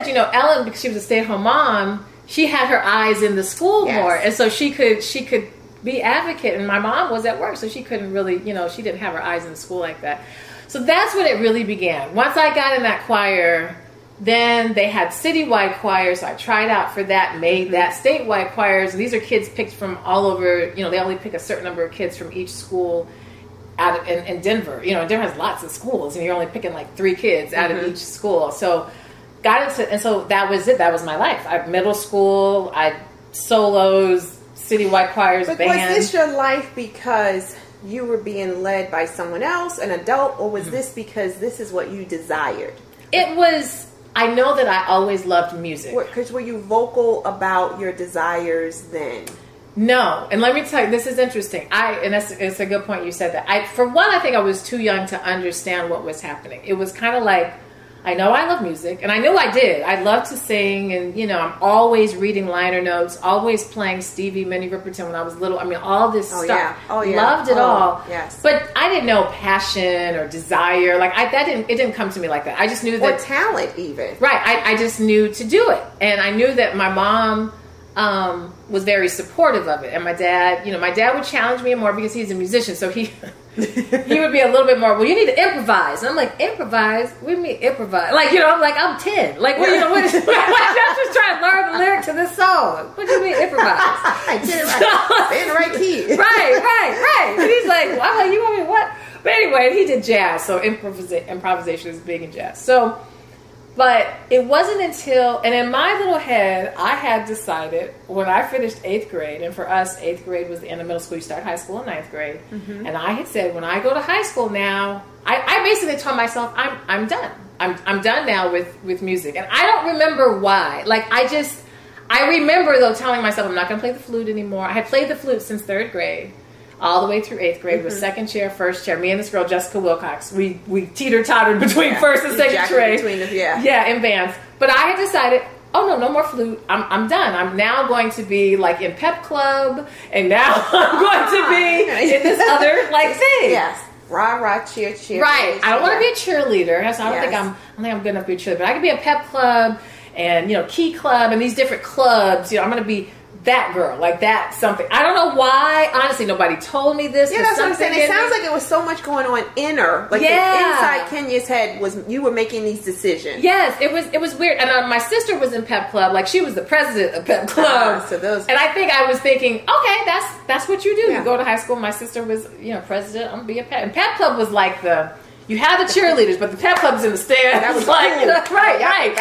You know, Ellen, because she was a stay-at-home mom, she had her eyes in the school more, and so she could be advocate. And my mom was at work, so she couldn't really, you know, she didn't have her eyes in the school like that. So that's when it really began. Once I got in that choir, then they had citywide choirs. So I tried out for that, made that statewide choirs. And these are kids picked from all over. You know, they only pick a certain number of kids from each school out of, in Denver. You know, Denver has lots of schools, and you're only picking like 3 kids out of each school. So got into, and so that was it. That was my life. Middle school, I solos, citywide choirs, but band. Was this your life because you were being led by someone else, an adult, or was this because this is what you desired? It was, I know that I always loved music. Because were you vocal about your desires then? No. And let me tell you, this is interesting. It's a good point you said that. For one, I think I was too young to understand what was happening. It was kind of like, I know I love music, and I knew I did. I love to sing, and, you know, I'm always reading liner notes, always playing Stevie, Minnie Riperton when I was little. I mean, all this stuff. Yeah. Oh, yeah. Loved it all. Yes. But I didn't know passion or desire. Like, it didn't come to me like that. I just knew that. Or talent, even. Right. I just knew to do it. And I knew that my mom was very supportive of it. And my dad would challenge me more because he's a musician. So he would be a little bit more, well, you need to improvise. And I'm like, improvise? What do you mean improvise? Like, you know, I'm like, I'm 10. Like, what, you know, I'm just trying to learn the lyric to this song. What do you mean improvise? I did it right. In the right key. Right. And he's like, well, I'm like, you want me what? But anyway, he did jazz. So improvisation is big in jazz. So, but it wasn't until, and in my little head, I had decided when I finished 8th grade, and for us, 8th grade was the end of middle school. You start high school in 9th grade. Mm-hmm. And I had said, when I go to high school now, I basically told myself, I'm done. I'm done now with music. And I don't remember why. Like, I remember, though, telling myself, I'm not going to play the flute anymore. I had played the flute since 3rd grade. All the way through 8th grade, mm-hmm. was 2nd chair, 1st chair. Me and this girl, Jessica Wilcox, we teeter-tottered between 1st and 2nd grade. Between them, in bands. But I had decided, oh no more flute. I'm done. I'm now going to be like in pep club, and now I'm going to be in this other like thing. Yes. Rah, cheer. Right. I don't want to be a cheerleader. So I don't think I'm good enough to be a cheerleader. But I could be a pep club and, you know, key club and these different clubs. You know, I'm going to be that girl, like that something. I don't know why. Honestly, nobody told me this. Yeah, that's what I'm saying. It sounds like it was so much going on inner. Like inside Kenya's head was you were making these decisions. Yes, it was weird. And my sister was in pep club. Like she was the president of pep club. And I think I was thinking, okay, that's what you do. Yeah. You go to high school. My sister was, you know, president. I'm gonna be a pep. And pep club was like you have the cheerleaders, but the pep club's in the stands. That was like, cool. Right,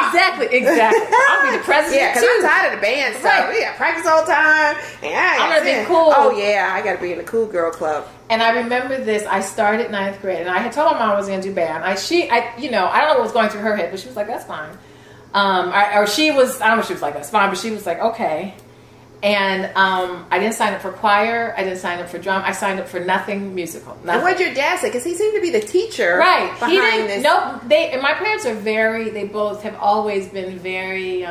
exactly. I'll be the president. Yeah, because I'm tired of the band stuff. We got practice all the time. And I'm gonna be cool. Oh yeah, I gotta be in the cool girl club. And I remember this. I started 9th grade, and I had told my mom I was gonna do band. I don't know what was going through her head, but she was like, "That's fine." I don't know if she was like, "That's fine," but she was like, "Okay." And I didn't sign up for choir. I didn't sign up for drum. I signed up for nothing musical. Nothing. And what did your dad say? Because he seemed to be the teacher, behind this. No, and my parents are they both have always been very.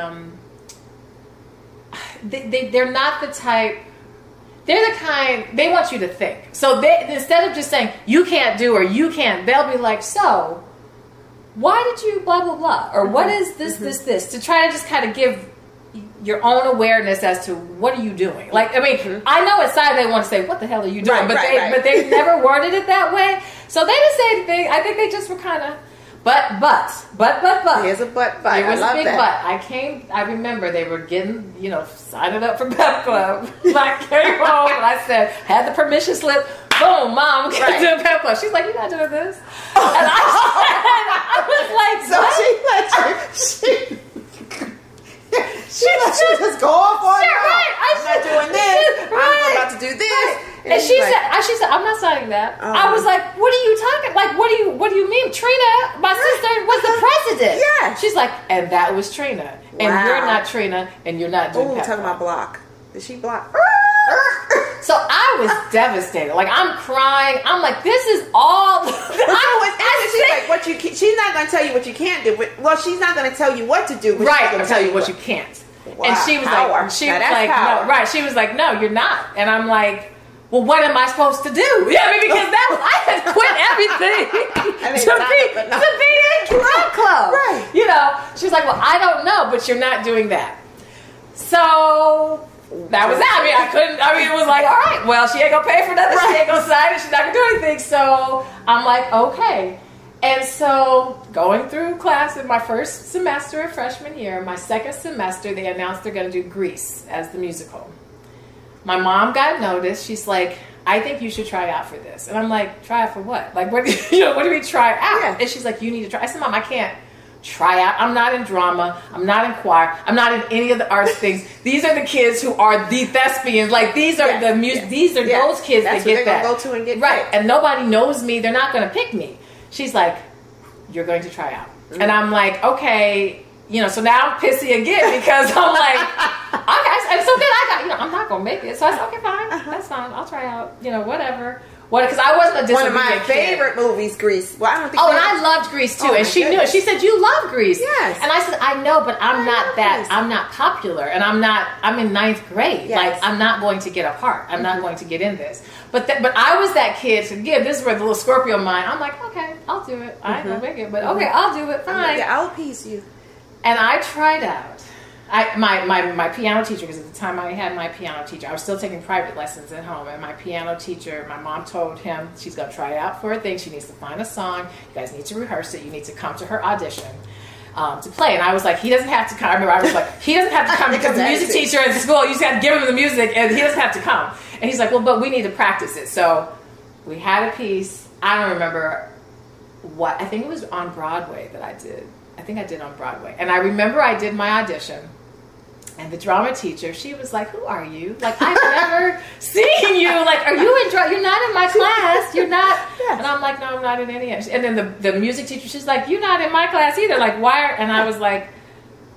They're not the type. They're the kind. They want you to think. So instead of just saying you can't do or you can't, they'll be like, so why did you blah blah blah, or what is this this to try to just kind of give your own awareness as to what are you doing. Like, I mean, I know inside they want to say, what the hell are you doing? But they never worded it that way. So they didn't say anything. I think they just were kind of, but. Here's a but. There was a big but. I remember they were getting, you know, signing up for pep club. I came home and I said, had the permission slip. Boom, Mom, we're doing pep club. She's like, you're not doing this. And I was like, so what? She just go off on you. Right. I'm not doing this. I'm about to do this. And she said, I'm not signing that. I was like, what are you talking? Like, what do you mean? Trina, my sister, was the president. Yeah. She's like, and that was Trina, and you're not Trina, and you're not doing. Talking about block. Did she block? So I was devastated. Like, I'm crying. I'm like, this is all. She's like, what you? She's not going to tell you what you can't do. But, well, she's not going to tell you what to do. But right. I'll tell you what you can't. Wow. And she was like, no. Right. She was like, no, you're not. And I'm like, well, what am I supposed to do? Yeah, I mean, because I had quit everything to be in club. Right. You know, she's like, well, I don't know, but you're not doing that. So that was that. I mean, it was like, all right, well, she ain't gonna pay for nothing. She ain't gonna sign it. She's not gonna do anything. So I'm like, okay. And so going through class in my first semester of freshman year, my second semester, they announced they're gonna do Grease as the musical. My mom got notice. She's like, I think you should try out for this. And I'm like, try out for what? Like, what do we try out? Yeah. And she's like, you need to try. I said, Mom, I can't try out. I'm not in drama. I'm not in choir. I'm not in any of the arts things. These are the kids who are the thespians. Like, these are the music. These are those kids that get that. Go to and get right. And nobody knows me. They're not going to pick me. She's like, you're going to try out. Mm-hmm. And I'm like, okay. You know, so now I'm pissy again because I'm like, okay, and so then I'm not going to make it. So I said, okay, fine. That's fine. I'll try out, whatever. Because I wasn't a disobedient one of my favorite movies, Grease. Well, I don't think. Oh, and I loved Grease too, and she knew it. She said, "You love Grease." Yes. And I said, "I know, but I'm not popular, and I'm in 9th grade. Yes. Like, I'm not going to get a part. I'm not going to get in this." But I was that kid. So again, this is where the little Scorpio mind. I'm like, okay, I'll do it. I ain't gonna make it, but okay, I'll do it. Fine. Yeah, I'll appease you. And I tried out. My piano teacher, because at the time I had my piano teacher, I was still taking private lessons at home, and my piano teacher, my mom told him she's going to try out for a thing. She needs to find a song. You guys need to rehearse it. You need to come to her audition to play. And I was like, he doesn't have to come. I remember I was like, he doesn't have to come because the music teacher at the school, you just have to give him the music, and he doesn't have to come. And he's like, well, but we need to practice it. So we had a piece. I don't remember what. I think it was on Broadway that I did. I think I did on Broadway. And I remember I did my audition. And the drama teacher, she was like, who are you? Like, I've never seen you. Like, are you in drama? You're not in my class. You're not. Yes. And I'm like, no, I'm not in any. And then the music teacher, she's like, you're not in my class either. Like, why? And I was like,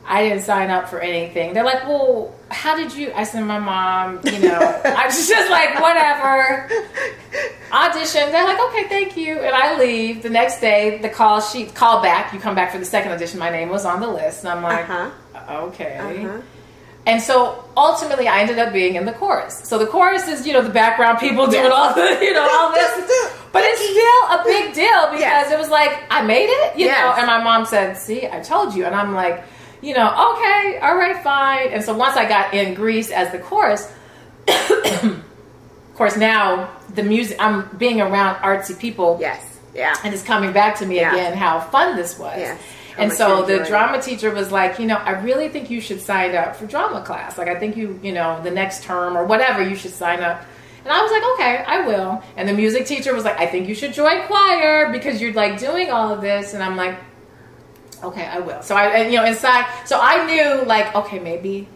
I didn't sign up for anything. They're like, well, how did you? I said, my mom, I was just like, whatever. Audition. They're like, okay, thank you. And I leave. The next day, the call back. You come back for the second audition. My name was on the list. And I'm like, okay. And so ultimately, I ended up being in the chorus. So the chorus is, the background people doing all the, all this. But it's still a big deal because it was like, I made it, you know. And my mom said, see, I told you. And I'm like, okay, all right, fine. And so once I got in Grease as the chorus, of course, now the music, I'm being around artsy people. Yes, yeah. And it's coming back to me again how fun this was. Yes. And so the drama teacher was like, I really think you should sign up for drama class. Like, I think the next term or whatever, you should sign up. And I was like, okay, I will. And the music teacher was like, I think you should join choir because you're like doing all of this. And I'm like, okay, I will. So inside, so I knew like, okay, maybe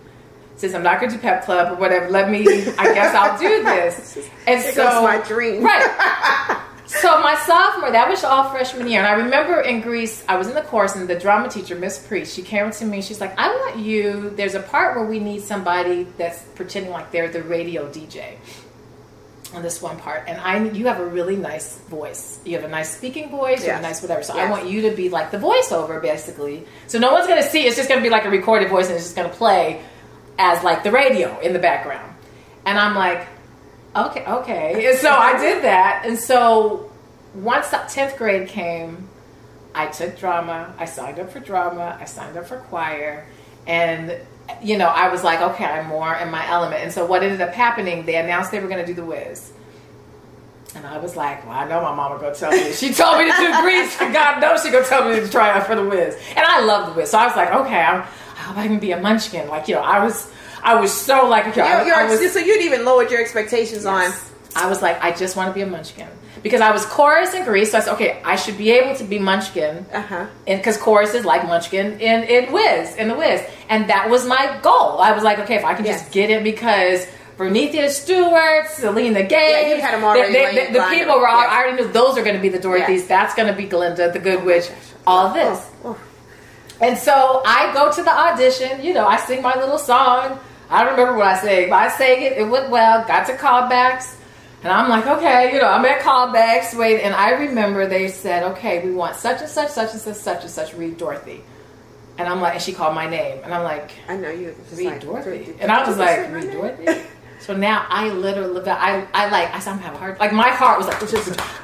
since I'm not going to do pep club or whatever, I guess I'll do this. And Here goes my dream. Right. So my sophomore, that was all freshman year. And I remember in Greece, I was in the course and the drama teacher, Miss Priest, she came to me. She's like, I want you, there's a part where we need somebody that's pretending like they're the radio DJ on this one part. And you have a really nice voice. You have a nice speaking voice, you have a nice whatever. So I want you to be like the voiceover, basically. So no one's going to see, it's just going to be like a recorded voice and it's just going to play as like the radio in the background. And I'm like, okay. And so I did that. And so once the 10th grade came, I took drama. I signed up for drama. I signed up for choir. And, I was like, okay, I'm more in my element. And so what ended up happening, they announced they were going to do the Whiz. And I was like, well, I know my mama going to tell me. She told me to do Grease. God knows she going to tell me to try out for the Whiz. And I love the Whiz. So I was like, okay, I hope I can be a munchkin. Like, I was so like, so you'd even lowered your expectations on. I was like, I just want to be a munchkin because I was chorus in Grease. So I said, okay, I should be able to be munchkin, and because chorus is like munchkin in the Whiz, and that was my goal. I was like, okay, if I can just get it because Vernethia Stewart, Selena Gay, you had them already. The people were all. I already knew those are going to be the Dorothys. That's going to be Glinda, the Good Witch. All of this. And so I go to the audition. I sing my little song. I don't remember what I sang, but I sang it. It went well. Got to callbacks. And I'm like, okay, I'm at callbacks. Wait, and I remember they said, okay, we want such and such, such and such, such and such, read Dorothy. And I'm like, and she called my name. And I'm like, I know you. Read Dorothy. And I was like, read Dorothy? So now I literally, I said, I'm having a heart. Like my heart was like,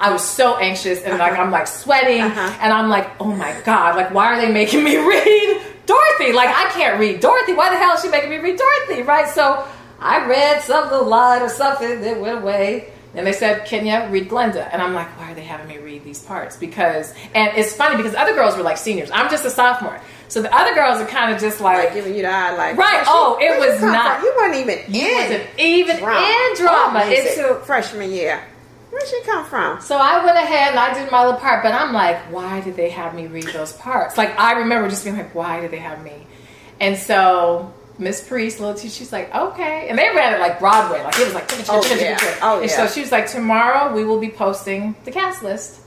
I was so anxious and like, I'm like sweating and I'm like, oh my God, like why are they making me read Dorothy? Like I can't read Dorothy. Why the hell is she making me read Dorothy? Right? So I read some little line or something that went away. And they said, Kenya, read Glenda. And I'm like, why are they having me read these parts? Because, and it's funny because other girls were like seniors. I'm just a sophomore. So the other girls are kind of just like giving you the eye, like, right. Oh, it was not. You weren't even in drama. It's freshman year. Where'd she come from? So I went ahead and I did my little part, but I'm like, why did they have me read those parts? Like I remember just being like, why did they have me? And so Miss Priest, little teacher, she's like, okay. And they ran it like Broadway. Like it was like, and so she was like, tomorrow we will be posting the cast list.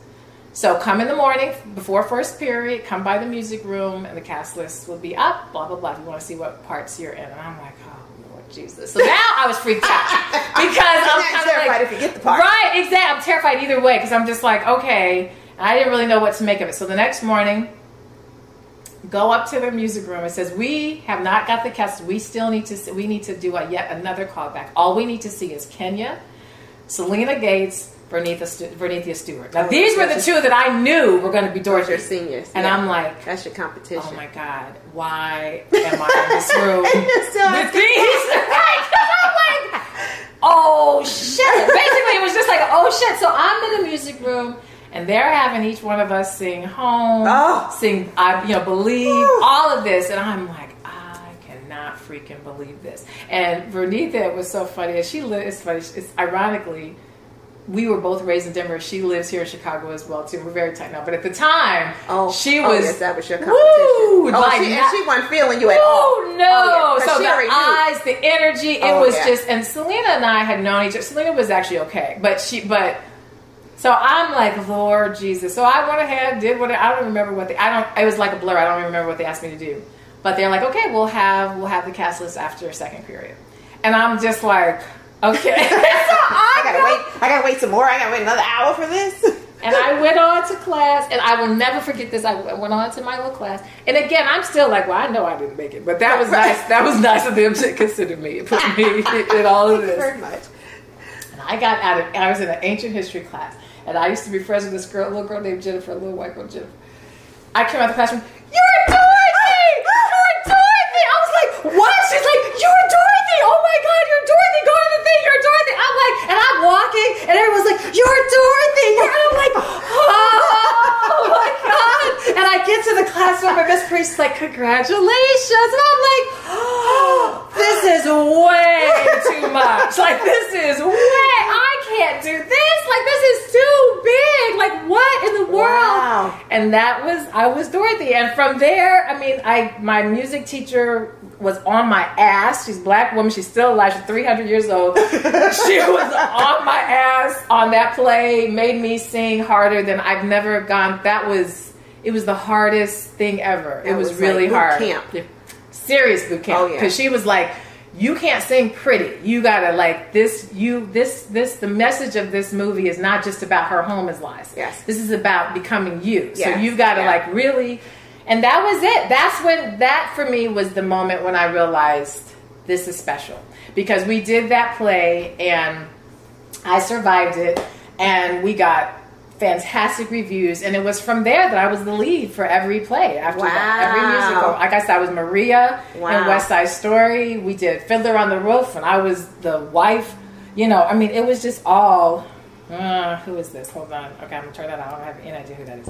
So come in the morning before first period, come by the music room and the cast list will be up, blah, blah, blah. If you want to see what parts you're in. And I'm like, oh, Lord Jesus. So now I was freaked out because I'm kind of terrified if you get the part. Right, exactly. I'm terrified either way because I'm just like, okay. And I didn't really know what to make of it. So the next morning, go up to the music room. It says, we have not got the cast. We still need to, we need to do yet another callback. All we need to see is Kenya, Selena Gates, Vernethia Stewart. Now, these were the two that I knew were going to be Dorothy. Your seniors. And I'm like, that's your competition. Oh my God, why am I in this room with these? Right? Because I'm like, oh shit. Basically, it was just like, oh shit. So I'm in the music room. And they're having each one of us sing Home, sing, Believe, all of this. And I'm like, I cannot freaking believe this. And Vernethia was so funny. It's funny. It's ironically, we were both raised in Denver. She lives here in Chicago as well, too. We're very tight now. But at the time, she was... yes, that was your competition. She wasn't feeling you at all. Oh, no. So the eyes, the energy, it was just... And Selena and I had known each other. Selena was actually okay. So I'm like, Lord Jesus. So I went ahead, did what I don't remember what it was like a blur. I don't remember what they asked me to do. But they're like, okay, we'll have the cast list after second period. And I'm just like, okay. So I gotta wait some more. I gotta wait another hour for this. And I went on to class, and I will never forget this. I went on to my little class. And again, I'm still like, well, I know I didn't make it, but that was nice. That was nice of them to consider me. It put me in all of this. Very much. And I was in an ancient history class. And I used to be friends with this little girl named Jennifer, a little white girl, Jennifer. I came out of the classroom, you're Dorothy! You're Dorothy! I was like, what? She's like, you're Dorothy! Oh my God, you're Dorothy! Go to the thing, you're Dorothy! I'm like, and I'm walking, and everyone's like, you're Dorothy! And I'm like, oh my God! And I get to the classroom, and Miss Priest's like, congratulations! And I'm like, oh, this is way too much. Like, this is I can't do this. Like, this is too big. Like, what in the world? Wow. And I was Dorothy. And from there, I mean, my music teacher was on my ass. She's a black woman. She's still alive. She's 300 years old. She was on my ass on that play, made me sing harder than I've never gone. It was the hardest thing ever. It was really hard. Camp. Serious boot camp. Oh, yeah. Because she was like, you can't sing pretty. You gotta like this. The message of this movie is not just about her home is lies. Yes. This is about becoming you. Yes. So you've got to like really, and that was it. That for me was the moment when I realized this is special, because we did that play and I survived it and we got fantastic reviews, and it was from there that I was the lead for every play after that, every musical. Like I said, I was Maria in West Side Story. We did Fiddler on the Roof, and I was the wife. I mean, it was just all. Who is this? Hold on. Okay, I'm gonna turn that on. I don't have any idea who that is.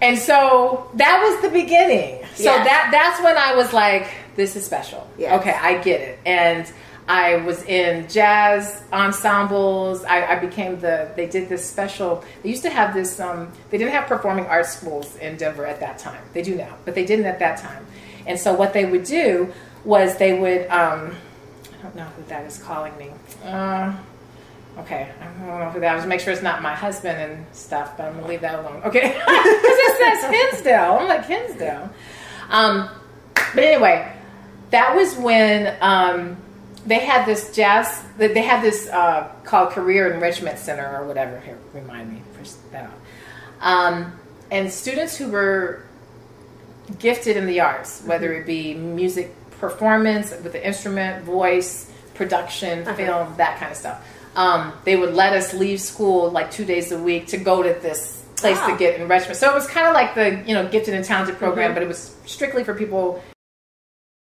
And so that was the beginning. So that's when I was like, this is special. Yes. Okay, I get it. And I was in jazz ensembles. I became they did this special, they used to have this, they didn't have performing arts schools in Denver at that time. They do now, but they didn't at that time. And so what they would do was they would, I don't know who that is calling me. Okay, I don't know who that is. Make sure it's not my husband and stuff, but I'm going to leave that alone. Okay, because it says Hinsdale. I'm like, Hinsdale. But anyway, that was when... they had this called Career Enrichment Center or whatever. Here, remind me, push that on. And students who were gifted in the arts, whether it be music performance with the instrument, voice, production, film, that kind of stuff. They would let us leave school like 2 days a week to go to this place to get enrichment. So it was kind of like the, you know, gifted and talented program, but it was strictly for people